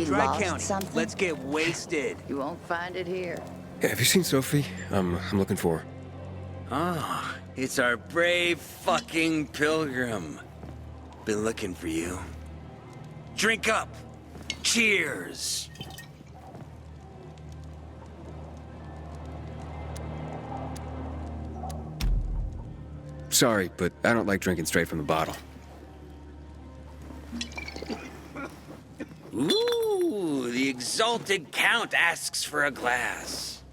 You Dry lost County. something? Let's get wasted. You won't find it here. Yeah, have you seen Sophie? I'm looking for her. Ah, it's our brave fucking pilgrim. Been looking for you. Drink up. Cheers. Sorry, but I don't like drinking straight from the bottle. Ooh, the exalted count asks for a glass.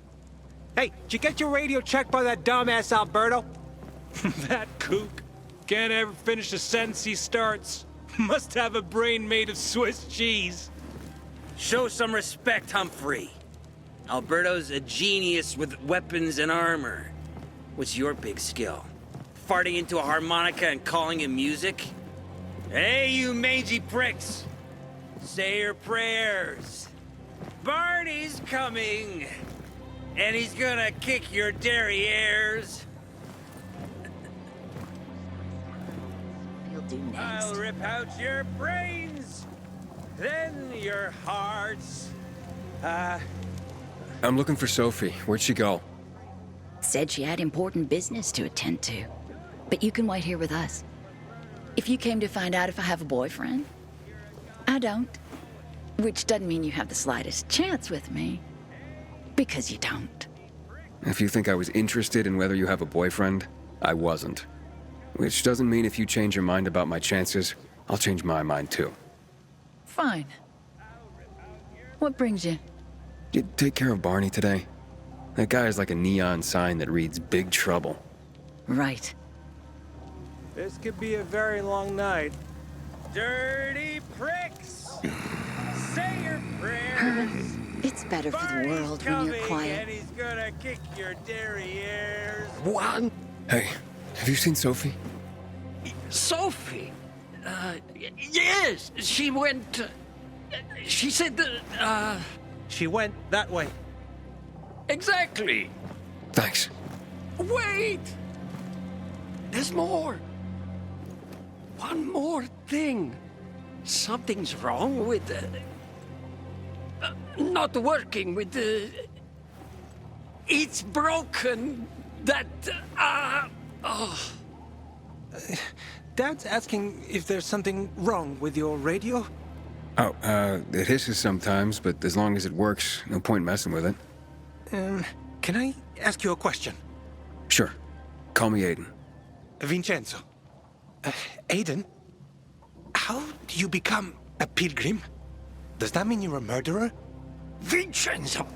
Hey, did you get your radio checked by that dumbass Alberto? That kook can't ever finish a sentence he starts. Must have a brain made of Swiss cheese. Show some respect, Humphrey. Alberto's a genius with weapons and armor. What's your big skill? Farting into a harmonica and calling it music? Hey, you mangy pricks! Say your prayers. Barney's coming! And he's gonna kick your derrieres. You'll do next. I'll rip out your brains, then your hearts. I'm looking for Sophie. Where'd she go? Said she had important business to attend to. But you can wait here with us. If you came to find out if I have a boyfriend, I don't. Which doesn't mean you have the slightest chance with me. Because you don't. If you think I was interested in whether you have a boyfriend, I wasn't. Which doesn't mean if you change your mind about my chances, I'll change my mind too. Fine. What brings you? You take care of Barney today? That guy is like a neon sign that reads Big Trouble. Right. This could be a very long night. Dirty pricks! Say your prayers. It's better for the Barney's world when you're coming, quiet. and he's gonna kick your derrieres. What? Hey, have you seen Sophie? Sophie? Yes, she went... she said that, She went that way. exactly. Thanks. Wait! There's more. One more thing. Something's wrong with not working with the... It's broken. That, oh. Dad's asking if there's something wrong with your radio? Oh, it hisses sometimes, but as long as it works, no point messing with it. Can I ask you a question? Sure. Call me Aiden. Vincenzo. Aiden? How do you become a pilgrim? Does that mean you're a murderer? Vincenzo!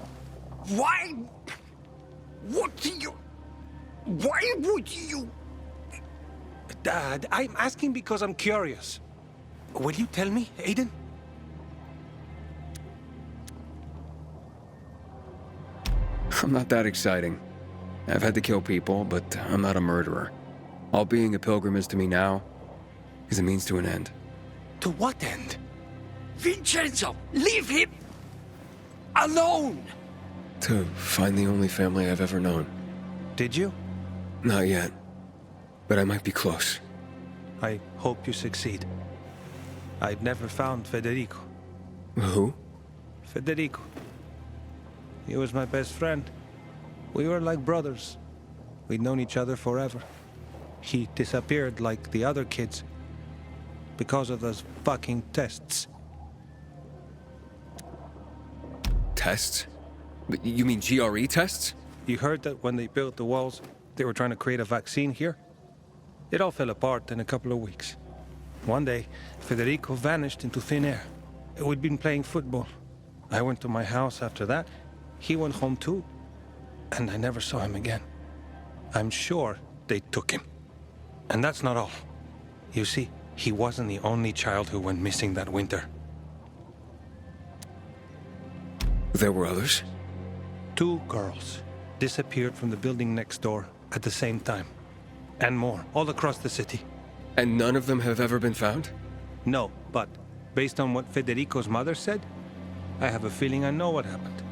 Why... What do you... Why would you... Dad, I'm asking because I'm curious. Will you tell me, Aiden? I'm not that exciting. I've had to kill people, but I'm not a murderer. All being a pilgrim is to me now is a means to an end. To what end? Vincenzo, leave him alone! To find the only family I've ever known. Did you? Not yet. But I might be close. I hope you succeed. I've never found Federico. Who? Federico. He was my best friend. We were like brothers. We'd known each other forever. He disappeared like the other kids because of those fucking tests. Tests? You mean GRE tests? You heard that when they built the walls, they were trying to create a vaccine here? It all fell apart in a couple of weeks. One day, Federico vanished into thin air. We'd been playing football. I went to my house after that. He went home too. And I never saw him again. I'm sure they took him. And that's not all. You see, he wasn't the only child who went missing that winter. There were others? 2 girls disappeared from the building next door at the same time. And more, all across the city. And none of them have ever been found? No, but based on what Federico's mother said, I have a feeling I know what happened.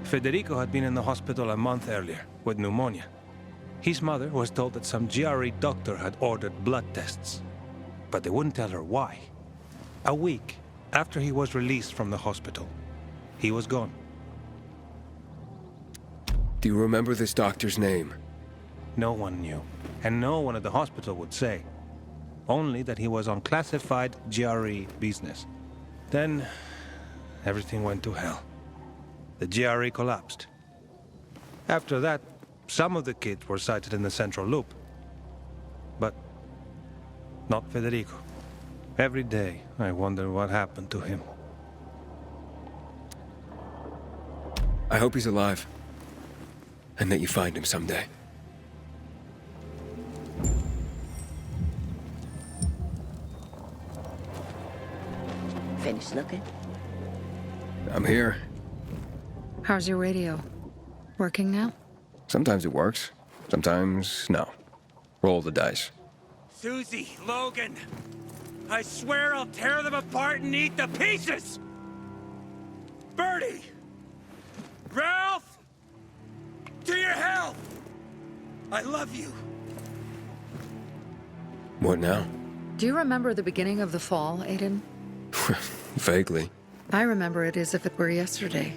Federico had been in the hospital a month earlier with pneumonia. His mother was told that some GRE doctor had ordered blood tests, but they wouldn't tell her why. A week After he was released from the hospital, he was gone. Do you remember this doctor's name? No one knew, and no one at the hospital would say. Only that he was on classified GRE business. Then, everything went to hell. The GRE collapsed. After that, some of the kids were sighted in the central loop. But not Federico. Every day, I wonder what happened to him. I hope he's alive. And that you find him someday. Finished looking? I'm here. How's your radio? Working now? Sometimes it works. Sometimes, no. Roll the dice. Susie, Logan, I swear I'll tear them apart and eat the pieces! Bertie! Ralph! To your health! I love you. What now? Do you remember the beginning of the fall, Aiden? Vaguely. I remember it as if it were yesterday.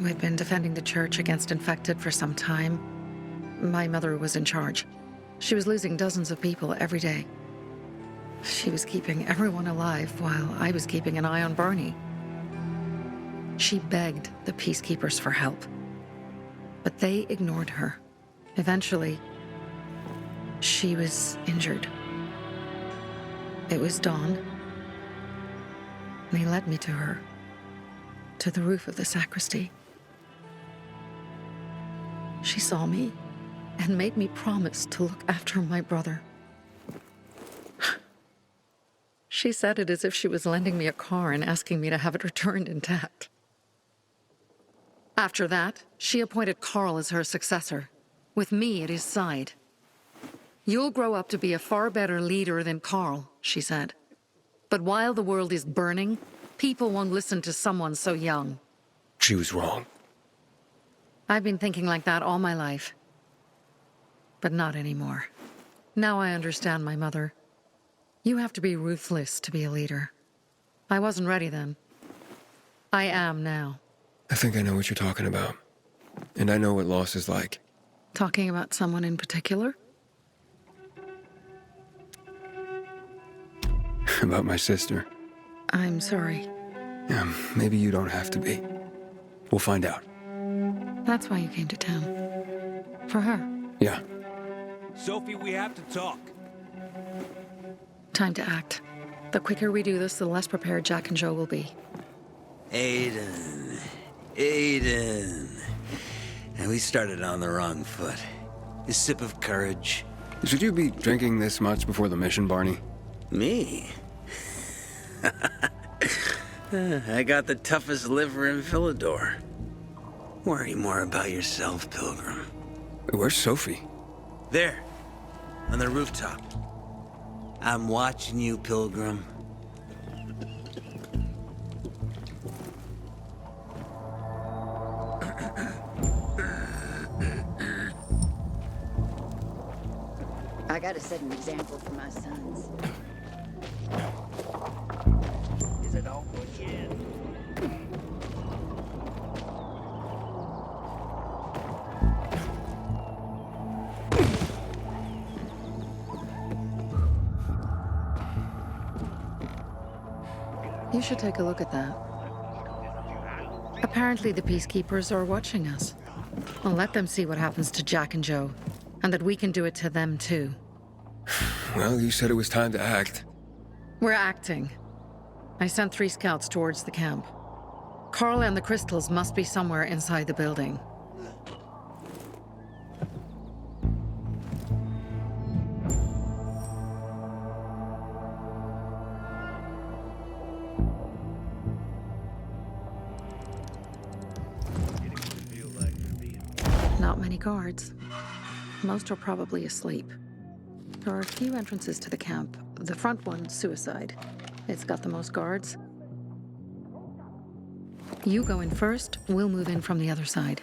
We'd been defending the church against infected for some time. My mother was in charge. She was losing dozens of people every day. She was keeping everyone alive while I was keeping an eye on Barney. She begged the peacekeepers for help, but they ignored her. Eventually, she was injured. It was dawn, and he led me to her, to the roof of the sacristy. She saw me and made me promise to look after my brother. She said it as if she was lending me a car and asking me to have it returned intact. After that, she appointed Carl as her successor, with me at his side. You'll grow up to be a far better leader than Carl, she said. But while the world is burning, people won't listen to someone so young. She was wrong. I've been thinking like that all my life. But not anymore. Now I understand my mother. You have to be ruthless to be a leader. I wasn't ready then. I am now. I think I know what you're talking about. And I know what loss is like. Talking about someone in particular? About my sister. I'm sorry. Maybe you don't have to be. We'll find out. That's why you came to town. For her. Yeah. Sophie, we have to talk. Time to act. The quicker we do this, the less prepared Jack and Joe will be. Aiden. And we started on the wrong foot. A sip of courage. Should you be drinking this much before the mission, Barney? Me? I got the toughest liver in Philidor. Worry more about yourself, Pilgrim. Where's Sophie? There, on the rooftop. I'm watching you, Pilgrim. I gotta set an example for my sons. Is it all good yet? You should take a look at that. Apparently the peacekeepers are watching us. I'll let them see what happens to Jack and Joe, and that we can do it to them too. Well, you said it was time to act. We're acting. I sent 3 scouts towards the camp. Carl and the crystals must be somewhere inside the building. Not many guards. Most are probably asleep. There are a few entrances to the camp. The front one, suicide. It's got the most guards. You go in first, we'll move in from the other side.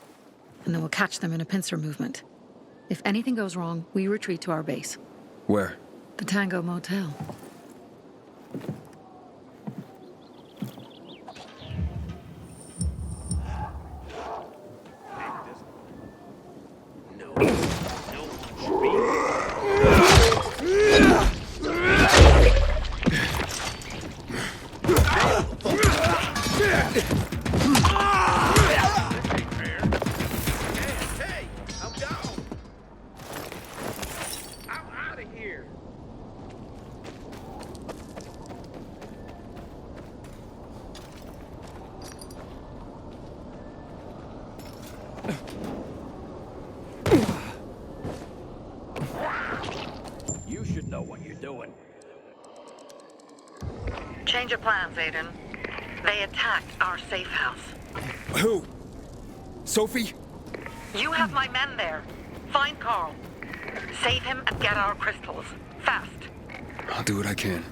And then we'll catch them in a pincer movement. If anything goes wrong, we retreat to our base. Where? The Tango Motel. You should know what you're doing. Change of plans, Aiden. They attacked our safe house. Who? Sophie? You have my men there. Find Carl. Save him and get our crystals. Fast. I'll do what I can.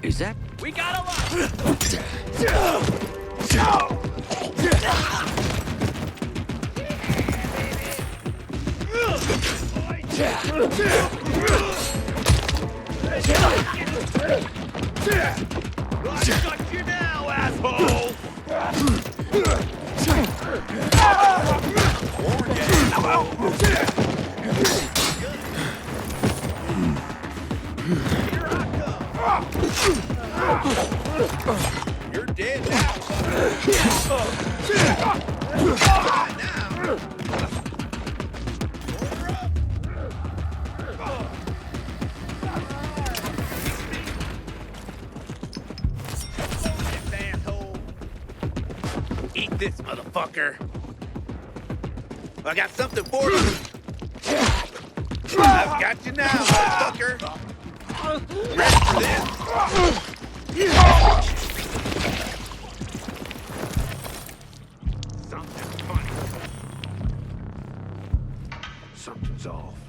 Is that? We got a lot! I got you now, asshole! You're dead now, Eat this, motherfucker. I got something for you. I've got you now, motherfucker. Ready for this? Something's funny. Something's off.